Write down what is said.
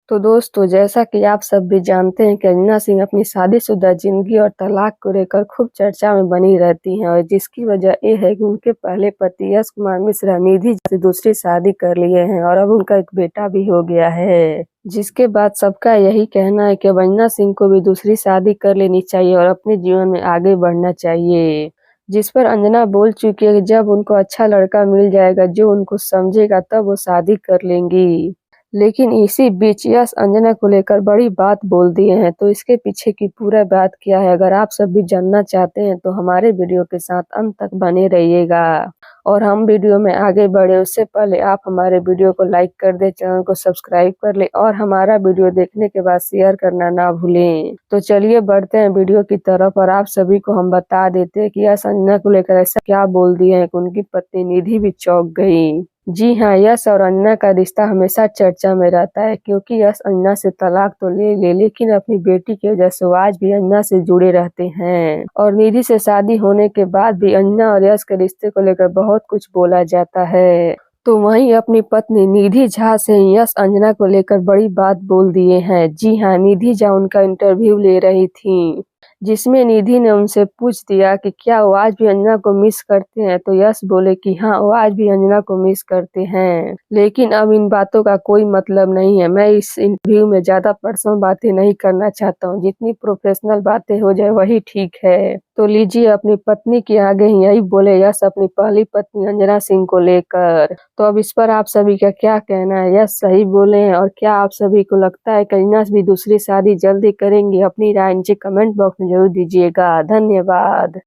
तो दोस्तों, जैसा कि आप सब भी जानते हैं कि अरीना सिंह अपनी शादीशुदा ज़िंदगी और तलाक को लेकर खूब चर्चा में बनी रहती हैं और जिसकी वजह ये है कि उनके पहले पति यश कुमार मिश्रा निधि से दूसरी शादी कर लिए हैं और अब उनका एक बेटा भी हो गया है। जिसके बाद सबका यही कहना है कि अब अरीना सिंह को भी दूसरी शादी कर लेनी चाहिए और अपने जीवन में आगे बढ़ना चाहिए। जिस पर अंजना बोल चुकी है कि जब उनको अच्छा लड़का मिल जाएगा जो उनको समझेगा तब वो शादी कर लेंगी। लेकिन इसी बीच यश अंजना को लेकर बड़ी बात बोल दिए हैं, तो इसके पीछे की पूरा बात क्या है अगर आप सब भी जानना चाहते हैं तो हमारे वीडियो के साथ अंत तक बने रहिएगा। और हम वीडियो में आगे बढ़े उससे पहले आप हमारे वीडियो को लाइक कर दें, चैनल को सब्सक्राइब कर लें और हमारा वीडियो देखने के बाद शेयर करना ना भूलें। तो चलिए बढ़ते हैं वीडियो की तरफ और आप सभी को हम बता देते हैं कि यश अंजना को लेकर ऐसा क्या बोल दिए हैं कि उनकी पत्नी निधि भी चौंक गई। जी हाँ, यश और अन्ना का रिश्ता हमेशा चर्चा में रहता है क्योंकि यश अन्ना से तलाक तो ले ले लेकिन अपनी बेटी की वजह से वो आज भी अन्ना से जुड़े रहते हैं और निधि से शादी होने के बाद भी अन्ना और यश के रिश्ते को लेकर बहुत कुछ बोला जाता है। तो वहीं अपनी पत्नी निधि झा से यश अंजना को लेकर बड़ी बात बोल दिए हैं। जी हाँ, निधि झा उनका इंटरव्यू ले रही थी जिसमें निधि ने उनसे पूछ दिया कि क्या वो आज भी अंजना को मिस करते हैं, तो यश बोले कि हाँ वो आज भी अंजना को मिस करते हैं। लेकिन अब इन बातों का कोई मतलब नहीं है। मैं इस इंटरव्यू में ज्यादा पर्सनल बातें नहीं करना चाहता हूँ, जितनी प्रोफेशनल बातें हो जाए वही ठीक है। तो लीजिए अपनी पत्नी के आगे ही यही बोले यश अपनी पहली पत्नी अंजना सिंह को लेकर। तो अब इस पर आप सभी का क्या कहना है? यश सही बोले हैं और क्या आप सभी को लगता है करीना भी दूसरी शादी जल्दी करेंगी? अपनी राय नीचे कमेंट बॉक्स में जरूर दीजिएगा। धन्यवाद।